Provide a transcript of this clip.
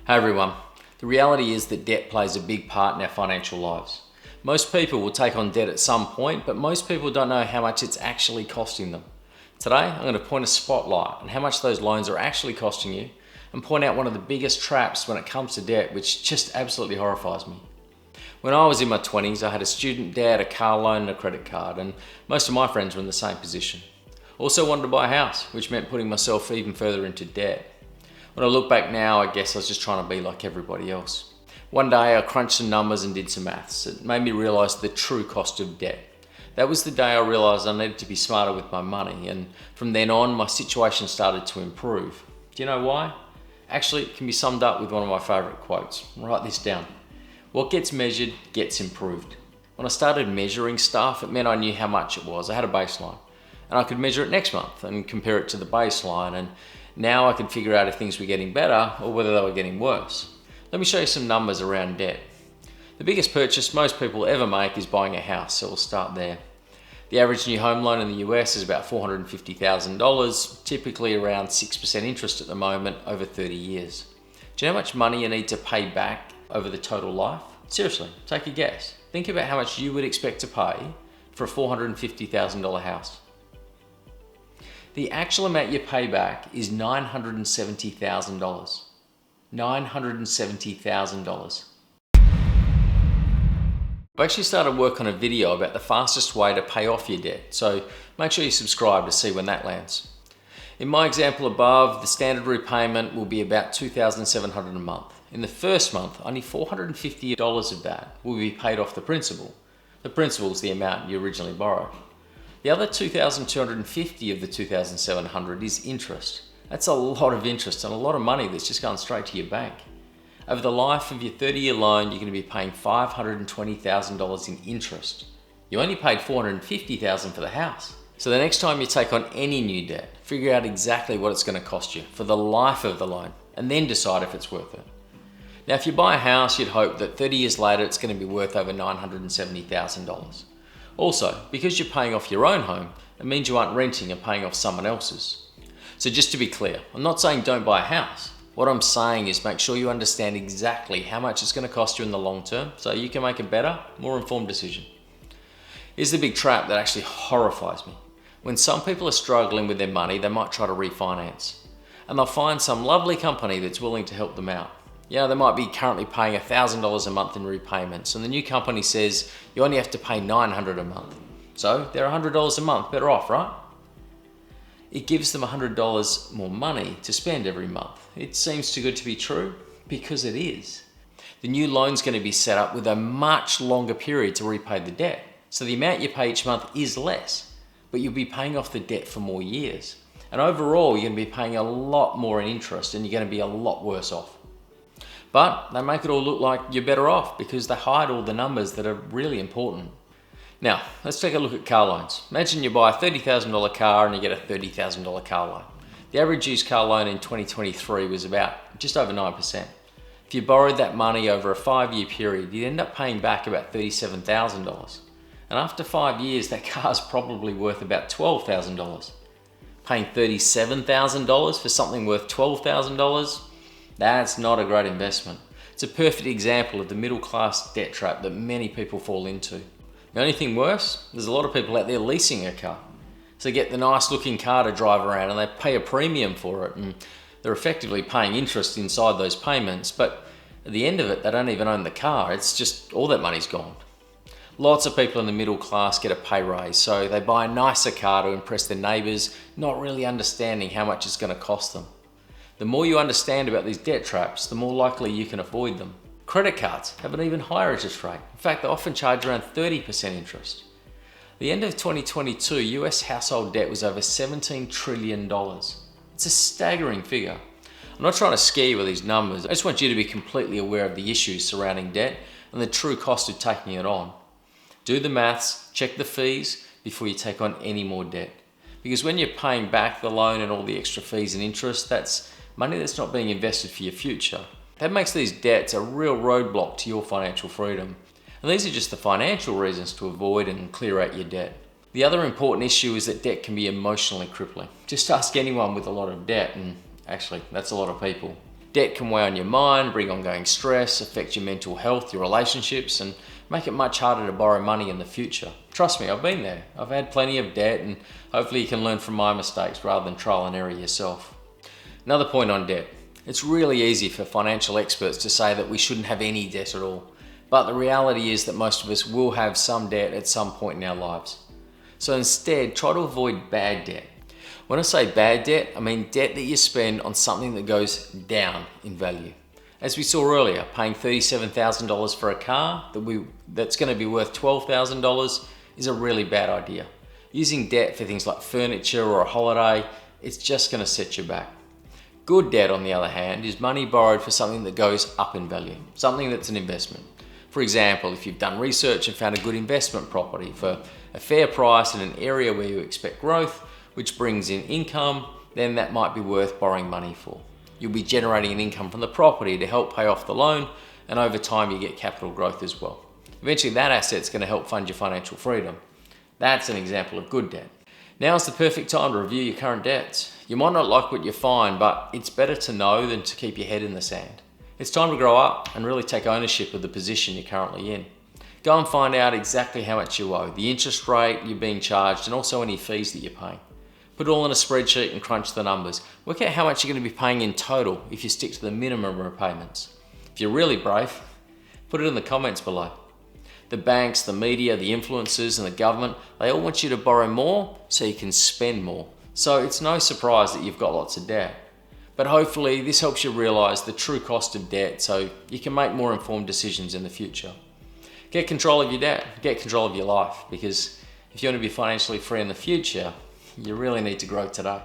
Hey everyone, the reality is that debt plays a big part in our financial lives. Most people will take on debt at some point, but most people don't know how much it's actually costing them. Today, I'm going to point a spotlight on how much those loans are actually costing you and point out one of the biggest traps when it comes to debt, which just absolutely horrifies me. When I was in my 20s, I had a student debt, a car loan and a credit card, and most of my friends were in the same position. Also wanted to buy a house, which meant putting myself even further into debt. When I look back now, I guess I was just trying to be like everybody else. One day I crunched some numbers and did some maths. It made me realise the true cost of debt. That was the day I realised I needed to be smarter with my money, and from then on my situation started to improve. Do you know why? Actually, it can be summed up with one of my favourite quotes. Write this down. What gets measured gets improved. When I started measuring stuff, it meant I knew how much it was. I had a baseline. And I could measure it next month and compare it to the baseline, and now I could figure out if things were getting better or whether they were getting worse. Let me show you some numbers around debt. The biggest purchase most people ever make is buying a house, so we'll start there. The average new home loan in the US is about $450,000, typically around 6% interest at the moment over 30 years. Do you know how much money you need to pay back over the total life? Seriously, take a guess. Think about how much you would expect to pay for a $450,000 house. The actual amount you pay back is $970,000. $970,000. I've actually started work on a video about the fastest way to pay off your debt, so make sure you subscribe to see when that lands. In my example above, the standard repayment will be about $2,700 a month. In the first month, only $450 of that will be paid off the principal. The principal is the amount you originally borrowed. The other $2,250 of the $2,700 is interest. That's a lot of interest and a lot of money that's just going straight to your bank. Over the life of your 30-year loan, you're going to be paying $520,000 in interest. You only paid $450,000 for the house. So the next time you take on any new debt, figure out exactly what it's going to cost you for the life of the loan and then decide if it's worth it. Now, if you buy a house, you'd hope that 30 years later it's going to be worth over $970,000. Also, because you're paying off your own home, it means you aren't renting and paying off someone else's. So just to be clear, I'm not saying don't buy a house. What I'm saying is make sure you understand exactly how much it's going to cost you in the long term so you can make a better, more informed decision. Here's the big trap that actually horrifies me. When some people are struggling with their money, they might try to refinance. And they'll find some lovely company that's willing to help them out. Yeah, they might be currently paying $1,000 a month in repayments, and the new company says you only have to pay $900 a month. So they're $100 a month better off, right? It gives them $100 more money to spend every month. It seems too good to be true because it is. The new loan's going to be set up with a much longer period to repay the debt. So the amount you pay each month is less, but you'll be paying off the debt for more years. And overall, you're going to be paying a lot more in interest and you're going to be a lot worse off. But they make it all look like you're better off because they hide all the numbers that are really important. Now, let's take a look at car loans. Imagine you buy a $30,000 car and you get a $30,000 car loan. The average used car loan in 2023 was about just over 9%. If you borrowed that money over a 5-year period, you'd end up paying back about $37,000. And after 5 years, that car's probably worth about $12,000. Paying $37,000 for something worth $12,000? That's not a great investment. It's a perfect example of the middle class debt trap that many people fall into. The only thing worse, there's a lot of people out there leasing a car. So they get the nice looking car to drive around and they pay a premium for it, and they're effectively paying interest inside those payments, but at the end of it, they don't even own the car. It's just all that money's gone. Lots of people in the middle class get a pay raise, so they buy a nicer car to impress their neighbours, not really understanding how much it's going to cost them. The more you understand about these debt traps, the more likely you can avoid them. Credit cards have an even higher interest rate. In fact, they often charge around 30% interest. At the end of 2022, US household debt was over $17 trillion. It's a staggering figure. I'm not trying to scare you with these numbers. I just want you to be completely aware of the issues surrounding debt and the true cost of taking it on. Do the maths, check the fees before you take on any more debt. Because when you're paying back the loan and all the extra fees and interest, that's money that's not being invested for your future. That makes these debts a real roadblock to your financial freedom. And these are just the financial reasons to avoid and clear out your debt. The other important issue is that debt can be emotionally crippling. Just ask anyone with a lot of debt, and actually that's a lot of people. Debt can weigh on your mind, bring ongoing stress, affect your mental health, your relationships, and make it much harder to borrow money in the future. Trust me, I've been there. I've had plenty of debt, and hopefully you can learn from my mistakes rather than trial and error yourself. Another point on debt. It's really easy for financial experts to say that we shouldn't have any debt at all. But the reality is that most of us will have some debt at some point in our lives. So instead, try to avoid bad debt. When I say bad debt, I mean debt that you spend on something that goes down in value. As we saw earlier, paying $37,000 for a car that's going to be worth $12,000 is a really bad idea. Using debt for things like furniture or a holiday, it's just going to set you back. Good debt, on the other hand, is money borrowed for something that goes up in value, something that's an investment. For example, if you've done research and found a good investment property for a fair price in an area where you expect growth, which brings in income, then that might be worth borrowing money for. You'll be generating an income from the property to help pay off the loan, and over time you get capital growth as well. Eventually that asset's going to help fund your financial freedom. That's an example of good debt. Now is the perfect time to review your current debts. You might not like what you find, but it's better to know than to keep your head in the sand. It's time to grow up and really take ownership of the position you're currently in. Go and find out exactly how much you owe, the interest rate you're being charged, and also any fees that you're paying. Put it all in a spreadsheet and crunch the numbers. Work out how much you're going to be paying in total if you stick to the minimum repayments. If you're really brave, put it in the comments below. The banks, the media, the influencers, and the government, they all want you to borrow more so you can spend more. So it's no surprise that you've got lots of debt. But hopefully this helps you realize the true cost of debt so you can make more informed decisions in the future. Get control of your debt, get control of your life, because if you want to be financially free in the future, you really need to grow today.